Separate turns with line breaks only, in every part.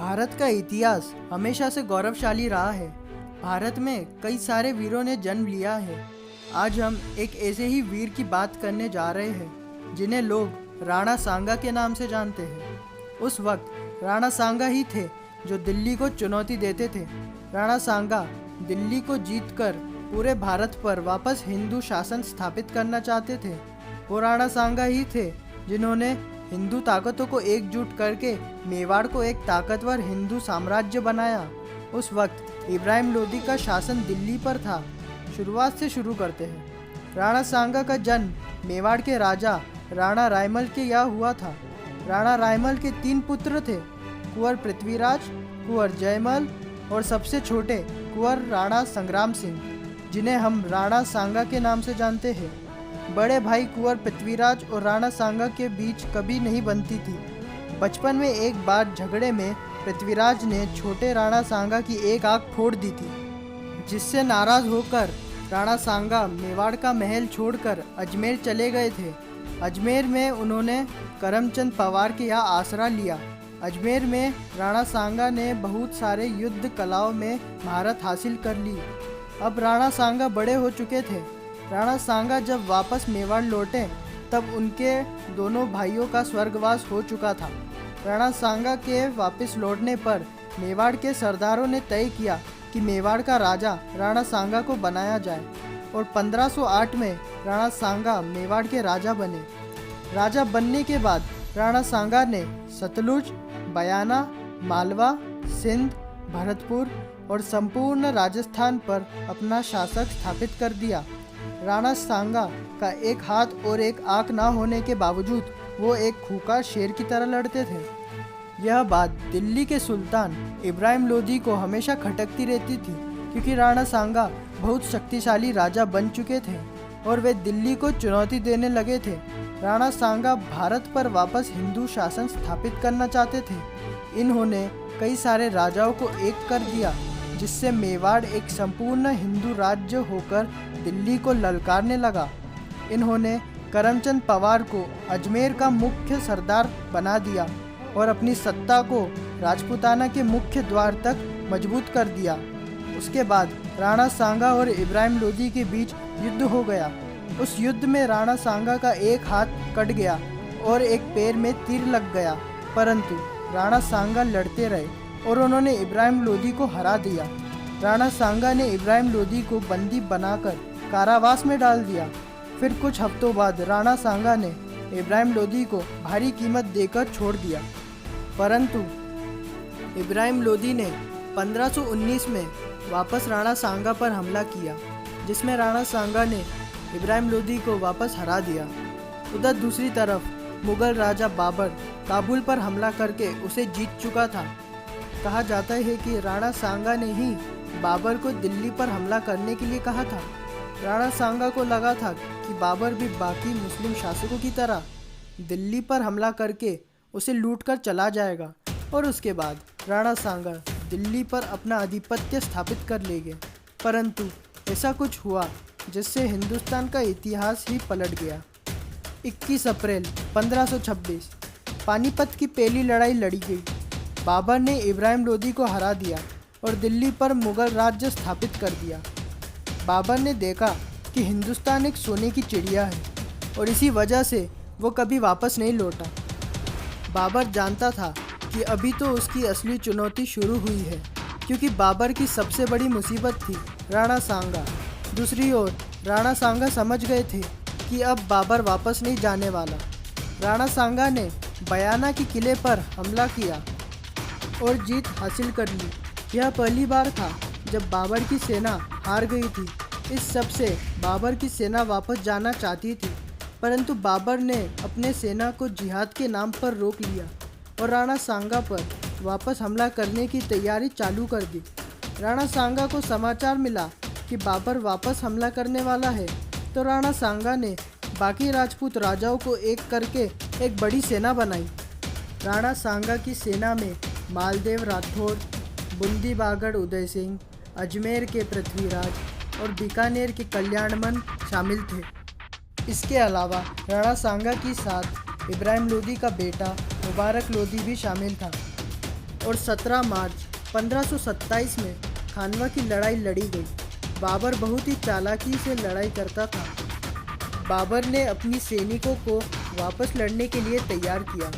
भारत का इतिहास हमेशा से गौरवशाली रहा है। भारत में कई सारे वीरों ने जन्म लिया है। आज हम एक ऐसे ही वीर की बात करने जा रहे हैं जिन्हें लोग राणा सांगा के नाम से जानते हैं। उस वक्त राणा सांगा ही थे जो दिल्ली को चुनौती देते थे। राणा सांगा दिल्ली को जीतकर पूरे भारत पर वापस हिंदू शासन स्थापित करना चाहते थे। वो राणा सांगा ही थे जिन्होंने हिंदू ताकतों को एकजुट करके मेवाड़ को एक ताकतवर हिंदू साम्राज्य बनाया। उस वक्त इब्राहिम लोदी का शासन दिल्ली पर था। शुरुआत से शुरू करते हैं। राणा सांगा का जन्म मेवाड़ के राजा राणा रायमल के यहाँ हुआ था। राणा रायमल के 3 पुत्र थे, कुंवर पृथ्वीराज, कुंवर जयमल और सबसे छोटे कुंवर राणा संग्राम सिंह, जिन्हें हम राणा सांगा के नाम से जानते हैं। बड़े भाई कुंवर पृथ्वीराज और राणा सांगा के बीच कभी नहीं बनती थी। बचपन में एक बार झगड़े में पृथ्वीराज ने छोटे राणा सांगा की एक आंख फोड़ दी थी, जिससे नाराज होकर राणा सांगा मेवाड़ का महल छोड़कर अजमेर चले गए थे। अजमेर में उन्होंने करमचंद पवार के यहाँ आसरा लिया। अजमेर में राणा सांगा ने बहुत सारे युद्ध कलाओं में महारत हासिल कर ली। अब राणा सांगा बड़े हो चुके थे। राणा सांगा जब वापस मेवाड़ लौटे तब उनके दोनों भाइयों का स्वर्गवास हो चुका था। राणा सांगा के वापस लौटने पर मेवाड़ के सरदारों ने तय किया कि मेवाड़ का राजा राणा सांगा को बनाया जाए और 1508 में राणा सांगा मेवाड़ के राजा बने। राजा बनने के बाद राणा सांगा ने सतलुज, बयाना, मालवा, सिंध, भरतपुर और संपूर्ण राजस्थान पर अपना शासक स्थापित कर दिया। राणा सांगा का एक हाथ और एक आंख ना होने के बावजूद वो एक खूंखार शेर की तरह लड़ते थे। यह बात दिल्ली के सुल्तान इब्राहिम लोदी को हमेशा खटकती रहती थी, क्योंकि राणा सांगा बहुत शक्तिशाली राजा बन चुके थे और वे दिल्ली को चुनौती देने लगे थे। राणा सांगा भारत पर वापस हिंदू शासन स्थापित करना चाहते थे। इन्होंने कई सारे राजाओं को एक कर दिया, जिससे मेवाड़ एक संपूर्ण हिंदू राज्य होकर दिल्ली को ललकारने लगा। इन्होंने करमचंद पवार को अजमेर का मुख्य सरदार बना दिया और अपनी सत्ता को राजपूताना के मुख्य द्वार तक मजबूत कर दिया। उसके बाद राणा सांगा और इब्राहिम लोदी के बीच युद्ध हो गया। उस युद्ध में राणा सांगा का एक हाथ कट गया और एक पैर में तीर लग गया, परंतु राणा सांगा लड़ते रहे और उन्होंने इब्राहिम लोदी को हरा दिया। राणा सांगा ने इब्राहिम लोदी को बंदी बनाकर कारावास में डाल दिया। फिर कुछ हफ्तों बाद राणा सांगा ने इब्राहिम लोदी को भारी कीमत देकर छोड़ दिया, परंतु इब्राहिम लोदी ने 1519 में वापस राणा सांगा पर हमला किया, जिसमें राणा सांगा ने इब्राहिम लोदी को वापस हरा दिया। उधर दूसरी तरफ मुगल राजा बाबर काबुल पर हमला करके उसे जीत चुका था। कहा जाता है कि राणा सांगा ने ही बाबर को दिल्ली पर हमला करने के लिए कहा था। राणा सांगा को लगा था कि बाबर भी बाकी मुस्लिम शासकों की तरह दिल्ली पर हमला करके उसे लूटकर चला जाएगा और उसके बाद राणा सांगा दिल्ली पर अपना आधिपत्य स्थापित कर लेंगे, परंतु ऐसा कुछ हुआ जिससे हिंदुस्तान का इतिहास ही पलट गया। 21 अप्रैल 1526 पानीपत की पहली लड़ाई लड़ी गई। बाबर ने इब्राहिम लोदी को हरा दिया और दिल्ली पर मुगल राज्य स्थापित कर दिया। बाबर ने देखा कि हिंदुस्तान एक सोने की चिड़िया है और इसी वजह से वो कभी वापस नहीं लौटा। बाबर जानता था कि अभी तो उसकी असली चुनौती शुरू हुई है, क्योंकि बाबर की सबसे बड़ी मुसीबत थी राणा सांगा। दूसरी ओर राणा सांगा समझ गए थे कि अब बाबर वापस नहीं जाने वाला। राणा सांगा ने बयाना के किले पर हमला किया और जीत हासिल कर ली। यह पहली बार था जब बाबर की सेना हार गई थी। इस सब से बाबर की सेना वापस जाना चाहती थी, परंतु बाबर ने अपने सेना को जिहाद के नाम पर रोक लिया और राणा सांगा पर वापस हमला करने की तैयारी चालू कर दी। राणा सांगा को समाचार मिला कि बाबर वापस हमला करने वाला है, तो राणा सांगा ने बाकी राजपूत राजाओं को एक करके एक बड़ी सेना बनाई। राणा सांगा की सेना में मालदेव राठौर, बूंदी बागड़ उदय सिंह, अजमेर के पृथ्वीराज और बीकानेर के कल्याणमल शामिल थे। इसके अलावा राणा सांगा के साथ इब्राहिम लोदी का बेटा मुबारक लोदी भी शामिल था। और 17 मार्च 1527 में खानवा की लड़ाई लड़ी गई। बाबर बहुत ही चालाकी से लड़ाई करता था। बाबर ने अपनी सैनिकों को वापस लड़ने के लिए तैयार किया।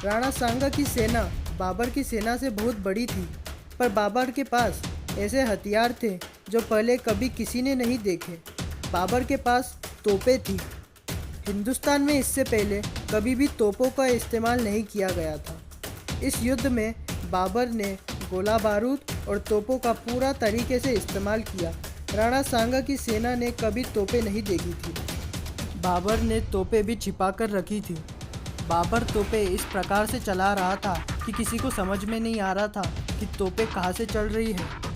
राणा सांगा की सेना बाबर की सेना से बहुत बड़ी थी, पर बाबर के पास ऐसे हथियार थे जो पहले कभी किसी ने नहीं देखे। बाबर के पास तोपें थी। हिंदुस्तान में इससे पहले कभी भी तोपों का इस्तेमाल नहीं किया गया था। इस युद्ध में बाबर ने गोला बारूद और तोपों का पूरा तरीके से इस्तेमाल किया। राणा सांगा की सेना ने कभी तोपें नहीं देखी थी। बाबर ने तोपें भी छिपा कर रखी थी। बाबर तोपें इस प्रकार से चला रहा था कि किसी को समझ में नहीं आ रहा था कि तोपें कहाँ से चल रही है।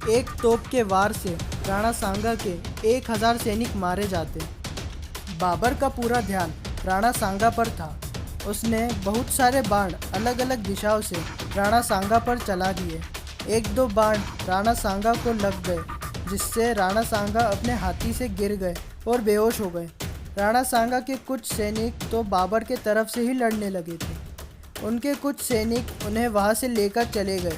एक तोप के वार से राणा सांगा के 1000 सैनिक मारे जाते। बाबर का पूरा ध्यान राणा सांगा पर था। उसने बहुत सारे बाण अलग अलग दिशाओं से राणा सांगा पर चला दिए। 1-2 बाण राणा सांगा को लग गए, जिससे राणा सांगा अपने हाथी से गिर गए और बेहोश हो गए। राणा सांगा के कुछ सैनिक तो बाबर के तरफ से ही लड़ने लगे थे। उनके कुछ सैनिक उन्हें वहां से लेकर चले गए।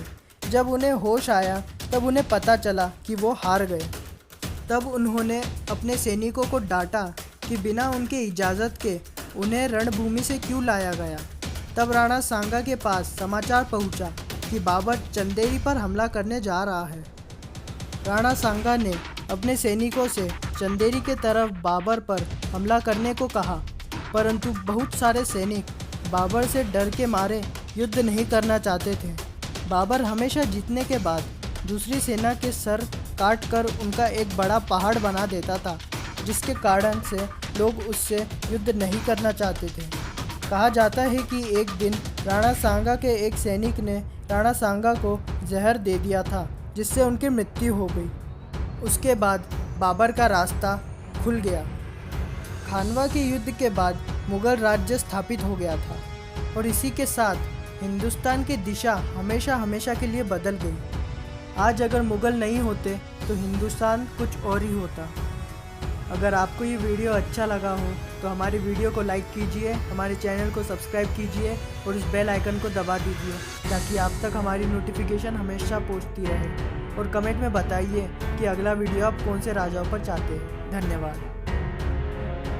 जब उन्हें होश आया तब उन्हें पता चला कि वो हार गए। तब उन्होंने अपने सैनिकों को डांटा कि बिना उनके इजाज़त के उन्हें रणभूमि से क्यों लाया गया। तब राणा सांगा के पास समाचार पहुंचा कि बाबर चंदेरी पर हमला करने जा रहा है। राणा सांगा ने अपने सैनिकों से चंदेरी के तरफ बाबर पर हमला करने को कहा, परंतु बहुत सारे सैनिक बाबर से डर के मारे युद्ध नहीं करना चाहते थे। बाबर हमेशा जीतने के बाद दूसरी सेना के सर काट कर उनका एक बड़ा पहाड़ बना देता था, जिसके कारण से लोग उससे युद्ध नहीं करना चाहते थे। कहा जाता है कि एक दिन राणा सांगा के एक सैनिक ने राणा सांगा को जहर दे दिया था, जिससे उनकी मृत्यु हो गई। उसके बाद बाबर का रास्ता खुल गया। खानवा के युद्ध के बाद मुग़ल राज्य स्थापित हो गया था और इसी के साथ हिंदुस्तान की दिशा हमेशा हमेशा के लिए बदल गई। आज अगर मुग़ल नहीं होते तो हिंदुस्तान कुछ और ही होता। अगर आपको ये वीडियो अच्छा लगा हो तो हमारी वीडियो को लाइक कीजिए, हमारे चैनल को सब्सक्राइब कीजिए और उस बेल आइकन को दबा दीजिए ताकि आप तक हमारी नोटिफिकेशन हमेशा पहुंचती रहे। और कमेंट में बताइए कि अगला वीडियो आप कौन से राजाओं पर चाहते हैं। धन्यवाद।